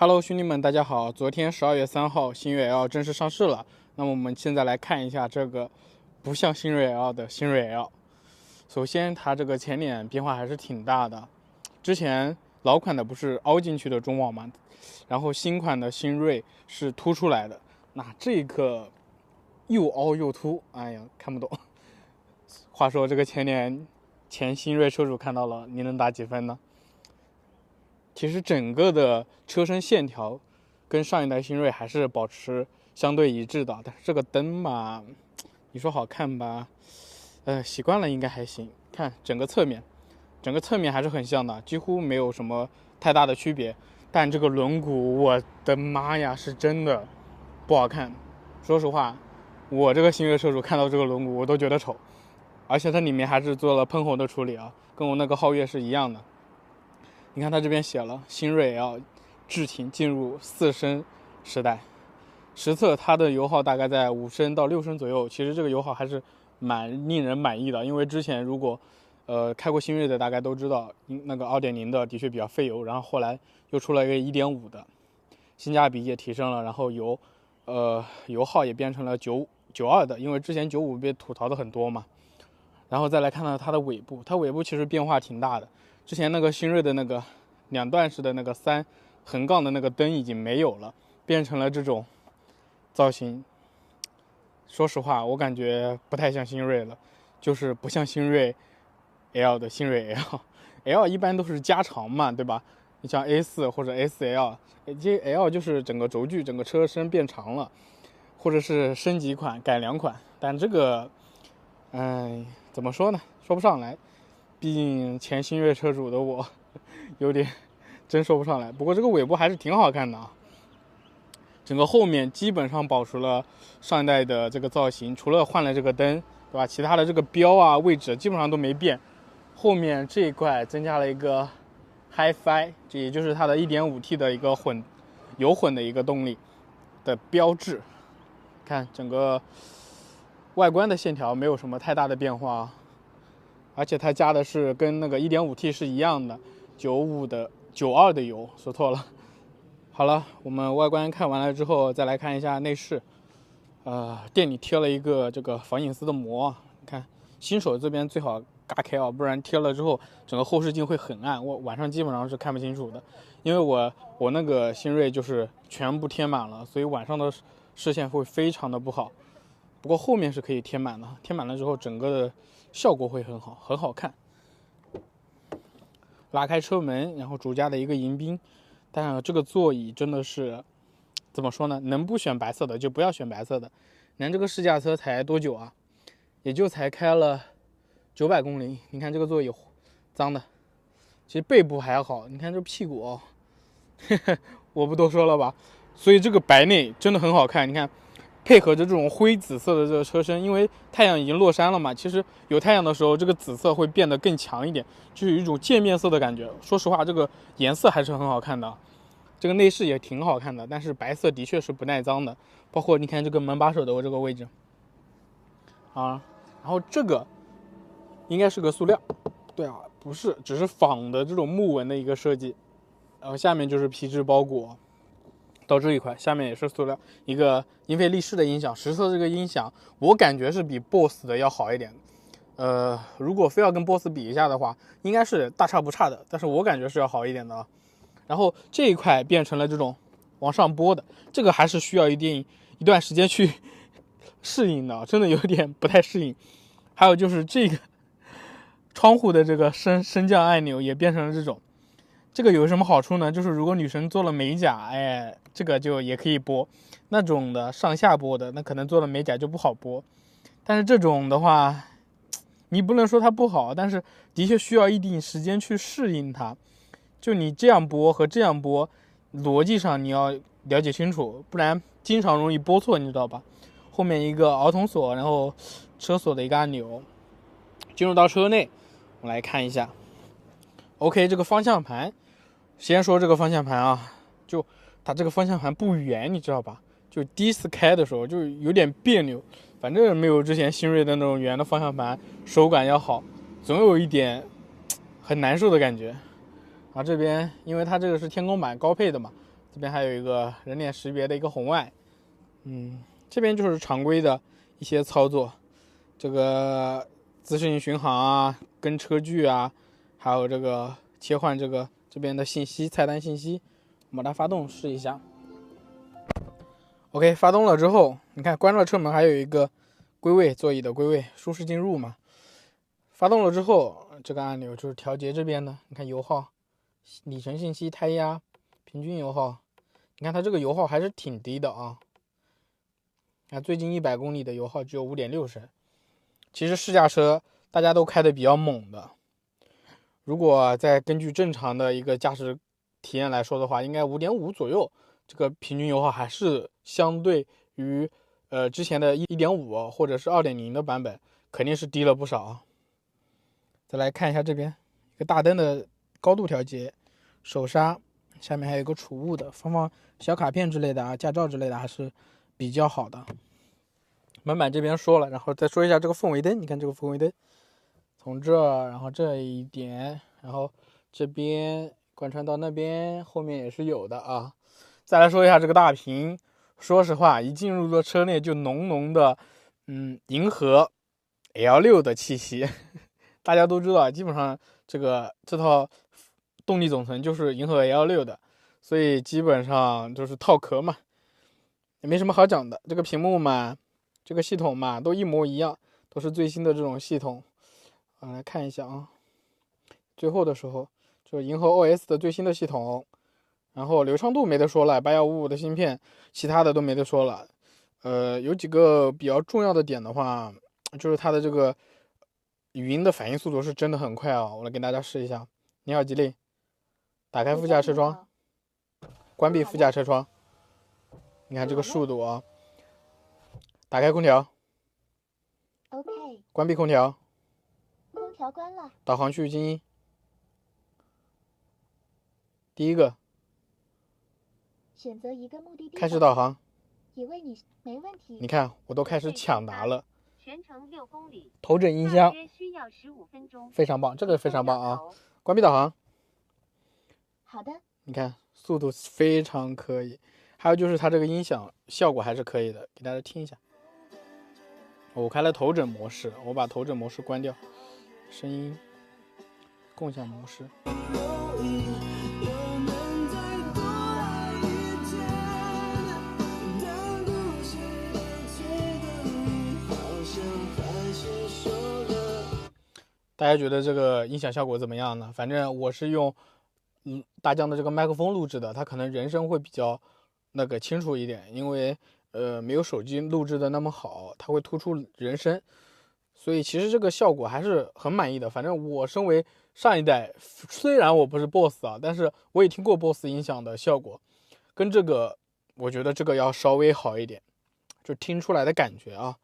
Hello，兄弟们，大家好！昨天12月3号，新锐 L 正式上市了。那么我们现在来看一下这个不像新锐 L 的新锐 L。首先，它这个前脸变化还是挺大的。之前老款的不是凹进去的中网吗？然后新款的新锐是凸出来的。那这个又凹又凸，哎呀，看不懂。话说这个前脸，前新锐车主看到了，你能打几分呢？其实整个的车身线条跟上一代新锐还是保持相对一致的，但是这个灯嘛，你说好看吧，习惯了应该还行。看整个侧面还是很像的，几乎没有什么太大的区别。但这个轮毂，我的妈呀，是真的不好看。说实话，我这个新锐车主看到这个轮毂我都觉得丑，而且它里面还是做了喷红的处理啊，跟我那个皓月是一样的。你看它这边写了新锐 L 智挺进入4升时代，实测它的油耗大概在5升到6升左右。其实这个油耗还是蛮令人满意的，因为之前如果开过新锐的大概都知道，那个2.0的确比较费油，然后后来又出了一个1.5的，性价比也提升了，然后油耗也变成了92的，因为之前95被吐槽的很多嘛。然后再来看到它的尾部，它尾部其实变化挺大的。之前那个新锐的那个2段式的那个3横杠的那个灯已经没有了，变成了这种造型。说实话，我感觉不太像新锐了，就是不像新锐 L 的新锐 L 一般都是加长嘛，对吧？你像 A4 或者 SL， 这 L 就是整个轴距、整个车身变长了，或者是升级款、改良款。但这个，怎么说呢？说不上来。毕竟前新锐车主的我有点真说不上来。不过这个尾部还是挺好看的啊，整个后面基本上保持了上一代的这个造型，除了换了这个灯，对吧？其他的这个标啊位置基本上都没变。后面这一块增加了一个 HiFi， 这也就是它的 1.5T 的一个油混的一个动力的标志。看整个外观的线条没有什么太大的变化，而且它加的是跟那个 1.5T 是一样的92的油，说错了。好了，我们外观看完了之后，再来看一下内饰。店里贴了一个这个防隐私的膜，你看新手这边最好嘎开啊，不然贴了之后整个后视镜会很暗，我晚上基本上是看不清楚的。因为我那个新锐就是全部贴满了，所以晚上的视线会非常的不好。不过后面是可以贴满的，贴满了之后整个的效果会很好，很好看。拉开车门，然后主驾的一个迎宾，但这个座椅真的是怎么说呢？能不选白色的就不要选白色的。咱这个试驾车才多久啊？也就才开了900公里。你看这个座椅脏的，其实背部还好，你看这屁股哦，我不多说了吧。所以这个白内真的很好看，你看。配合着这种灰紫色的这个车身，因为太阳已经落山了嘛，其实有太阳的时候，这个紫色会变得更强一点，就是有一种渐变色的感觉。说实话，这个颜色还是很好看的，这个内饰也挺好看的，但是白色的确是不耐脏的。包括你看这个门把手的这个位置啊，然后这个应该是个塑料，对啊，不是，只是仿的这种木纹的一个设计，然后下面就是皮质包裹。到这一块，下面也是塑料，一个英菲力士的音响，实测这个音响，我感觉是比 BOSS 的要好一点。如果非要跟 BOSS 比一下的话，应该是大差不差的，但是我感觉是要好一点的。然后这一块变成了这种往上拨的，这个还是需要一段时间去适应的，真的有点不太适应。还有就是这个窗户的这个升降按钮也变成了这种。这个有什么好处呢？就是如果女生做了美甲，这个就也可以拨。那种的上下拨的，那可能做了美甲就不好拨。但是这种的话，你不能说它不好，但是的确需要一定时间去适应它。就你这样拨和这样拨，逻辑上你要了解清楚，不然经常容易拨错，你知道吧？后面一个儿童锁，然后车锁的一个按钮。进入到车内，我们来看一下。OK， 这个方向盘，先说这个方向盘啊，就它这个方向盘不圆，你知道吧？就第一次开的时候就有点别扭，反正没有之前新锐的那种圆的方向盘手感要好，总有一点很难受的感觉。啊，这边因为它这个是天空版高配的嘛，这边还有一个人脸识别的一个红外，这边就是常规的一些操作，这个自适应巡航啊，跟车距啊，还有这个切换这边的信息菜单信息，我们把它发动试一下。OK， 发动了之后，你看关了车门还有一个归位座椅的归位，舒适进入嘛。发动了之后，这个按钮就是调节这边的，你看油耗、里程信息、胎压、平均油耗，你看它这个油耗还是挺低的啊。看最近100公里的油耗只有5.6升，其实试驾车大家都开的比较猛的，如果再根据正常的一个驾驶体验来说的话，应该5.5左右，这个平均油耗还是相对于之前的1.5或者是2.0的版本肯定是低了不少。再来看一下这边一个大灯的高度调节，手刹下面还有一个储物的，放小卡片之类的啊，驾照之类的还是比较好的。门板这边说了，然后再说一下这个氛围灯，你看这个氛围灯从这儿，然后这一点，然后这边贯穿到那边，后面也是有的啊。再来说一下这个大屏，说实话，一进入到车内就浓浓的银河 L6 的气息。大家都知道，基本上这套动力总成就是银河 L6 的，所以基本上就是套壳嘛，也没什么好讲的。这个屏幕嘛，这个系统嘛，都一模一样，都是最新的这种系统。来看一下啊，最后的时候就是银河 OS 的最新的系统，然后流畅度没得说了，8155的芯片，其他的都没得说了。有几个比较重要的点的话，就是它的这个语音的反应速度是真的很快啊！我来给大家试一下。你好，吉利，打开副驾车窗，关闭副驾车窗。你看这个速度啊！打开空调 OK， 关闭空调，空调关了。导航区域静音。第一个，选择一个目的地。开始导航。一位女士，没问题。你看，我都开始抢答了。全程6公里，头枕音箱需要15分钟，非常棒，这个非常棒啊！关闭导航。好的。你看速度非常可以，还有就是它这个音响效果还是可以的，给大家听一下。我开了头枕模式，我把头枕模式关掉，声音共享模式。大家觉得这个音响效果怎么样呢？反正我是用大疆的这个麦克风录制的，它可能人声会比较清楚一点，因为没有手机录制的那么好，它会突出人声，所以其实这个效果还是很满意的。反正我身为上一代，虽然我不是 BOSS 啊，但是我也听过 BOSS 音响的效果，跟这个我觉得这个要稍微好一点，就听出来的感觉啊。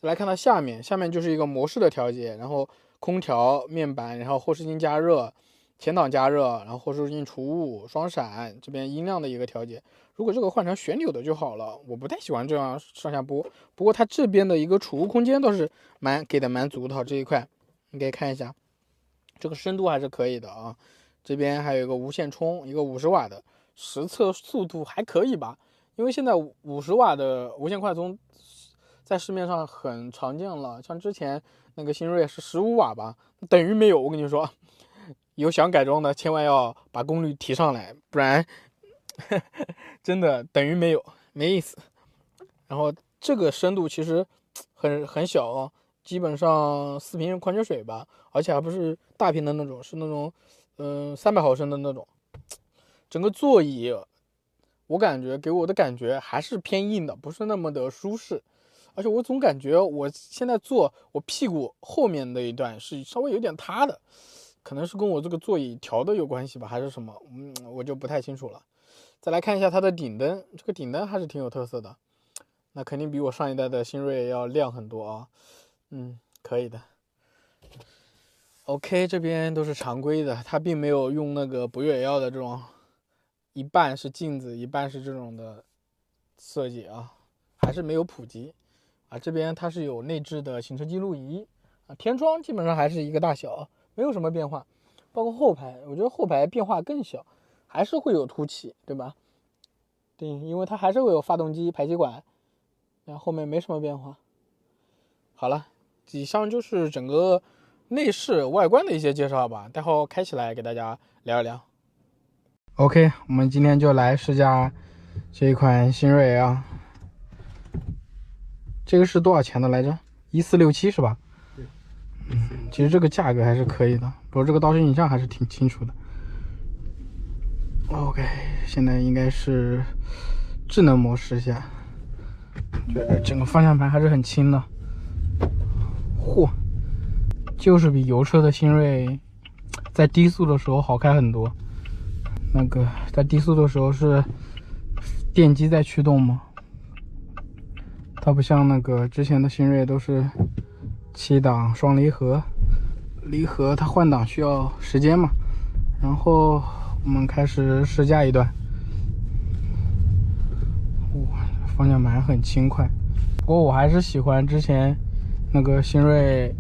再来看到下面就是一个模式的调节，然后空调、面板，然后后视镜加热、前挡加热，然后后视镜除雾、双闪，这边音量的一个调节。如果这个换成旋钮的就好了，我不太喜欢这样上下播。不过它这边的一个储物空间倒是给的蛮足的，这一块你可以看一下，这个深度还是可以的啊。这边还有一个无线充，一个50瓦的，实测速度还可以吧？因为现在50瓦的无线快充在市面上很常见了，像之前那个新锐是15瓦吧，等于没有。我跟你说，有想改装的千万要把功率提上来，不然真的等于没有，没意思。然后这个深度其实很小哦，基本上4瓶矿泉水吧，而且还不是大瓶的那种，是那种300毫升的那种。整个座椅我感觉给我的感觉还是偏硬的，不是那么的舒适。而且我总感觉我现在坐，我屁股后面的一段是稍微有点塌的，可能是跟我这个座椅调的有关系吧，还是什么，我就不太清楚了。再来看一下它的顶灯，这个顶灯还是挺有特色的，那肯定比我上一代的新锐要亮很多啊，可以的。OK， 这边都是常规的，它并没有用那个博越 L 的这种一半是镜子，一半是这种的设计啊，还是没有普及。这边它是有内置的行车记录仪天窗基本上还是一个大小，没有什么变化。包括后排，我觉得后排变化更小，还是会有凸起，对吧？对，因为它还是会有发动机、排气管，然后后面没什么变化。好了，以上就是整个内饰外观的一些介绍吧，待会儿开起来给大家聊一聊。OK， 我们今天就来试驾这一款新锐 L， 这个是多少钱的来着？1467是吧？对。其实这个价格还是可以的，不过这个倒车影像还是挺清楚的。OK， 现在应该是智能模式下，觉得整个方向盘还是很轻的。嚯，就是比油车的新锐在低速的时候好开很多。那个在低速的时候是电机在驱动嘛，它不像那个之前的新锐都是7档双离合，离合它换挡需要时间嘛。然后我们开始试驾一段。哇，方向盘很轻快，不过我还是喜欢之前那个新锐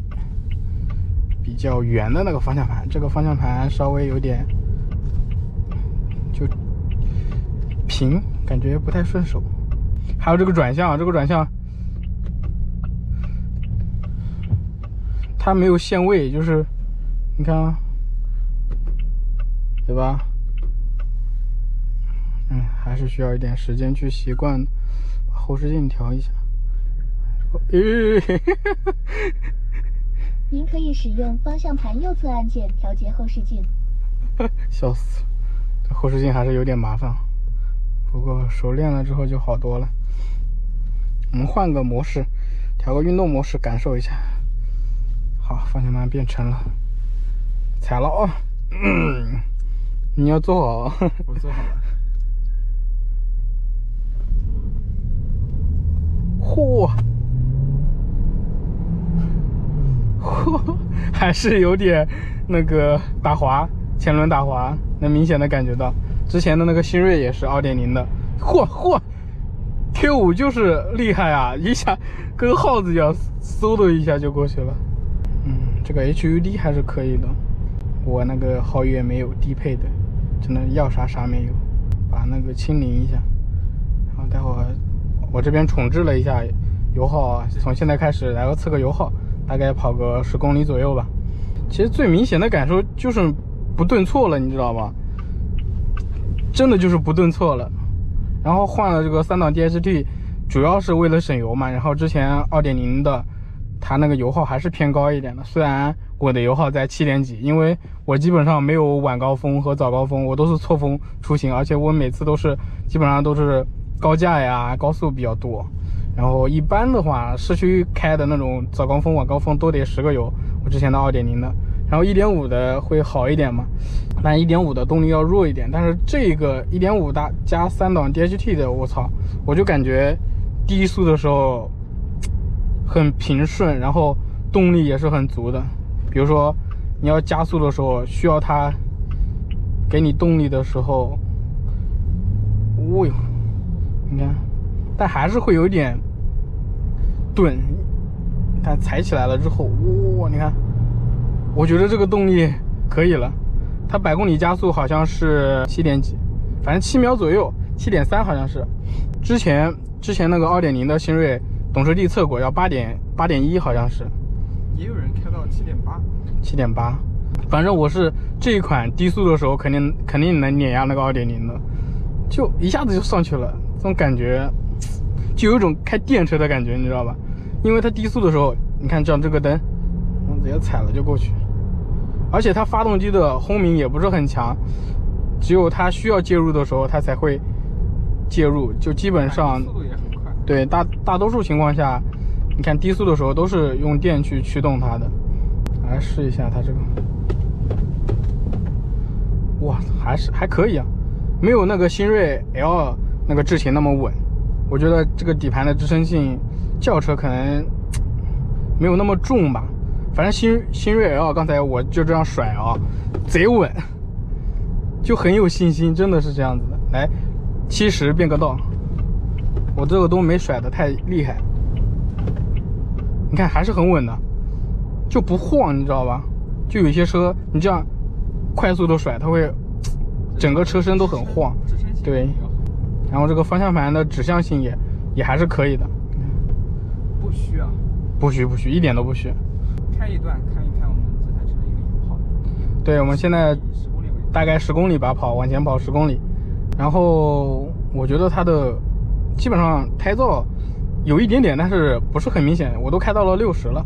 比较圆的那个方向盘，这个方向盘稍微有点就平，感觉不太顺手。还有这个转向，这个转向它没有限位，就是你看啊，对吧？还是需要一点时间去习惯。把后视镜调一下。您可以使用方向盘右侧按键调节后视镜。笑死了，这后视镜还是有点麻烦，不过熟练了之后就好多了。我们换个模式，调个运动模式感受一下。好，方向盘变沉了，踩了哦。你要坐好。我坐好了。嚯，还是有点那个打滑，前轮打滑，能明显的感觉到。之前的那个新锐也是 2.0 的，嚯 ，Q5 就是厉害啊，一下跟耗子一样，嗖的一下就过去了。这个 HUD 还是可以的，我那个皓月没有低配的，真的要啥啥没有，把那个清零一下，然后待会儿。我这边重置了一下油耗啊，从现在开始来个测个油耗，大概跑个10公里左右吧。其实最明显的感受就是不顿挫了，你知道吗？真的就是不顿挫了。然后换了这个3档 DHT， 主要是为了省油嘛。然后之前2.0的，它那个油耗还是偏高一点的。虽然我的油耗在7点几，因为我基本上没有晚高峰和早高峰，我都是错峰出行，而且我每次都是基本上都是高架呀，高速比较多。然后一般的话，市区开的那种早高峰晚高峰都得10个油，我之前的2.0的。然后 1.5 的会好一点嘛，但 1.5 的动力要弱一点。但是这个 1.5 大加3档 DHT 的，我操，我就感觉低速的时候很平顺，然后动力也是很足的。比如说你要加速的时候，需要它给你动力的时候，哦哟，你看，但还是会有点顿，但踩起来了之后，哇，你看，我觉得这个动力可以了。它100公里加速好像是7点几，反正7秒左右，7.3好像是。之前那个2.0的新锐，懂车帝测过，要8.1好像是。也有人开到7.8，反正我是这一款低速的时候肯定能碾压那个2.0的，就一下子就上去了，这种感觉就有一种开电车的感觉，你知道吧？因为它低速的时候，你看这个灯，我直接踩了就过去，而且它发动机的轰鸣也不是很强，只有它需要介入的时候它才会介入，就基本上速度也很快。对，大多数情况下，你看低速的时候都是用电去驱动它的。来试一下它这个，哇，还可以啊，没有那个新锐 L 那个智行那么稳。我觉得这个底盘的支撑性，轿车可能没有那么重吧。反正新锐 L 刚才我就这样甩啊，贼稳，就很有信心，真的是这样子的。来，70变个道，我这个都没甩的太厉害，你看还是很稳的。就不晃，你知道吧？就有些车你这样快速的甩，它会整个车身都很晃。对，然后这个方向盘的指向性也还是可以的。不虚啊。不虚，一点都不虚。开一段看一看我们这台车的一个油耗。对，我们现在10公里为止。大概10公里吧，往前跑10公里。然后我觉得它的基本上胎噪有一点点，但是不是很明显，我都开到了60了，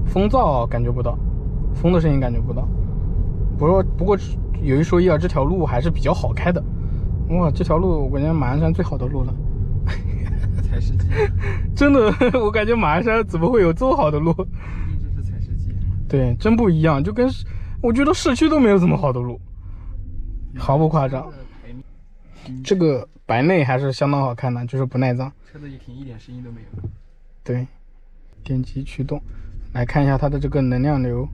风噪感觉不到，风的声音感觉不到。不过有一说一啊，这条路还是比较好开的。哇，这条路我感觉马鞍山最好的路了。采石机。真的，我感觉马鞍山怎么会有这么好的路？这是采石机。对，真不一样，就跟我觉得市区都没有这么好的路，毫不夸张。这个白内还是相当好看的，就是不耐脏。车子一停，一点声音都没有。对，电机驱动，来看一下它的这个能量流。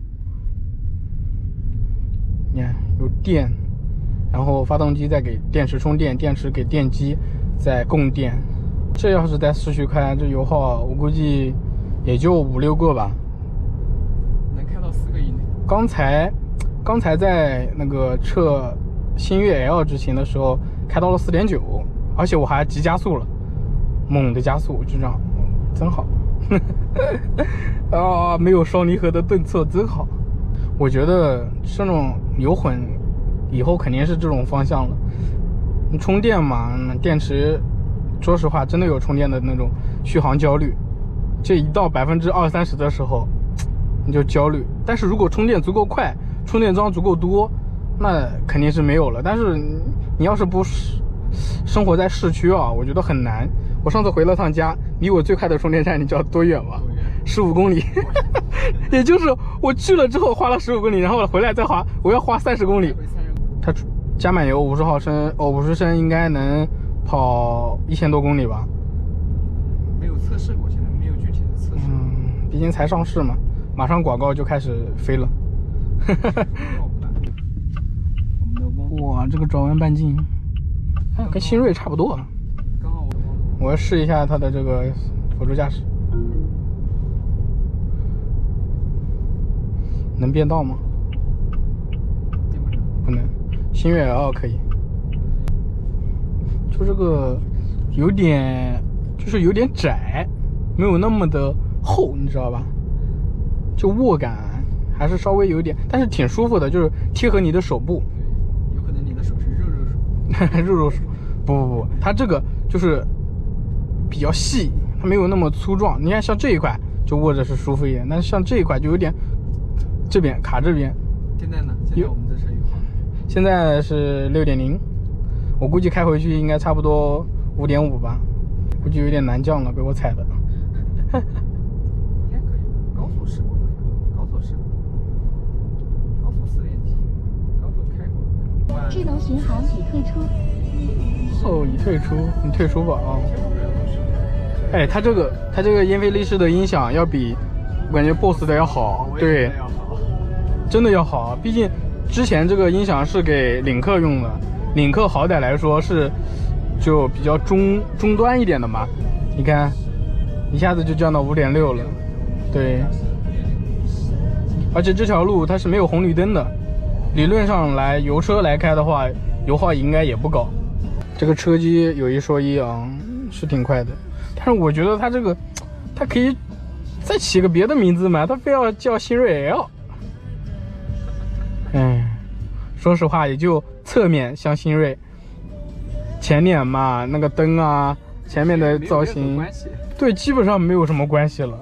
你看有电，然后发动机再给电池充电，电池给电机再供电。这要是在市区开，这油耗我估计也就5、6个吧。能开到4个以内。刚才在那个测星越 L 之前的时候开到了4.9，而且我还急加速了，猛的加速，就这样，真好。啊，没有双离合的顿挫真好。我觉得这种油混以后肯定是这种方向了。你充电嘛，电池说实话真的有充电的那种续航焦虑，这一到20%、30%的时候你就焦虑。但是如果充电足够快，充电桩足够多，那肯定是没有了。但是你要是不生活在市区啊，我觉得很难。我上次回了趟家，离我最快的充电站你知道多远吗？15公里。也就是我去了之后花了15公里，然后回来再花，我要花30公里。它加满油50毫升，50升应该能跑1000多公里吧。没有测试过，现在没有具体的测试。毕竟才上市嘛，马上广告就开始飞了。哇，这个转弯半径，跟新锐差不多。刚好我要试一下它的这个辅助驾驶，能变道吗？不能。星越 L 可以。就这个有点窄，没有那么的厚，你知道吧？就握感还是稍微有点，但是挺舒服的，就是贴合你的手部。有可能你的手是肉手。肉肉手，不，它这个就是比较细，它没有那么粗壮。你看像这一块就握着是舒服一点，但是像这一块就有点这边卡这边。现在呢？现在我们这车油耗？现在是6.0，我估计开回去应该差不多5.5吧，估计有点难降了，被我踩的。应该可以，高速试过没有？高速试过，高速4.几，高速开过。智能巡航已退出。哦，已退出，你退出吧啊。哎，它这个英菲力士的音响要比我感觉 BOSS 的要好，对，真的要好。毕竟之前这个音响是给领克用的，领克好歹来说是就比较中端一点的嘛。你看，一下子就降到5.6了，对。而且这条路它是没有红绿灯的，理论上来油车来开的话，油耗应该也不高。这个车机有一说一啊，是挺快的，但是我觉得它这个，它可以再起个别的名字嘛，它非要叫新锐 L。说实话也就侧面像新锐，前脸嘛那个灯啊，前面的造型，对，基本上没有什么关系了。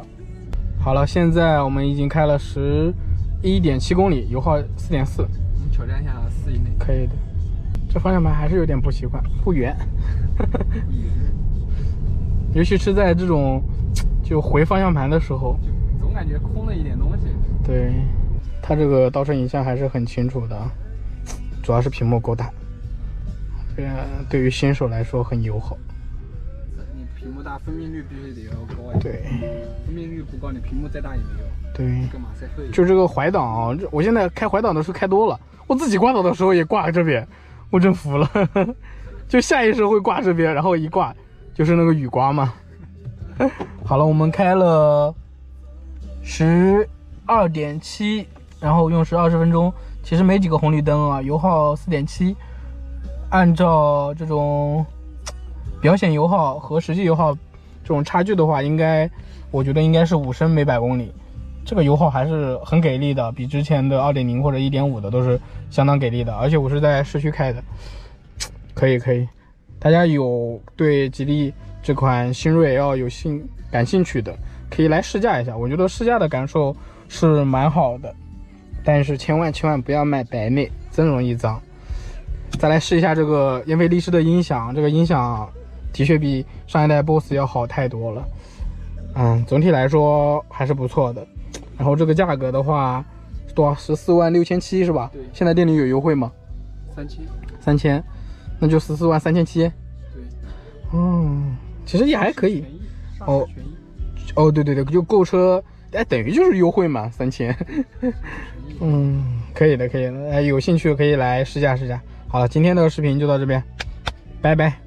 好了，现在我们已经开了11.7公里，油耗4.4。我们挑战一下4以内。可以的。这方向盘还是有点不习惯，不圆。尤其是在这种就回方向盘的时候，就总感觉空了一点东西。对，它这个倒车影像还是很清楚的，主要是屏幕够大，对于新手来说很友好。你屏幕大，分辨率必须得要高一点。对，分辨率不高，你屏幕再大也没用。对，跟马赛克一样。就这个怀档，我现在开怀档的时候开多了，我自己挂档的时候也挂这边，我真服了。就下意识会挂这边，然后一挂就是那个雨刮嘛。好了，我们开了12.7，然后用时20分钟，其实没几个红绿灯啊，油耗4.7。按照这种表显油耗和实际油耗这种差距的话，我觉得应该是5升每100公里。这个油耗还是很给力的，比之前的2.0或者1.5的都是相当给力的。而且我是在市区开的，可以。大家有对吉利这款新锐 L 感兴趣的，可以来试驾一下。我觉得试驾的感受是蛮好的，但是千万不要买白内，真容易脏。再来试一下这个英菲利仕的音响，这个音响的确比上一代 BOSS 要好太多了。总体来说还是不错的。然后这个价格的话，多少14.67万是吧？对。现在店里有优惠吗？3000，那就14.37万。对。其实也还可以。对，就购车，等于就是优惠嘛，3000。可以的。有兴趣可以来试驾。好了，今天的视频就到这边，拜拜。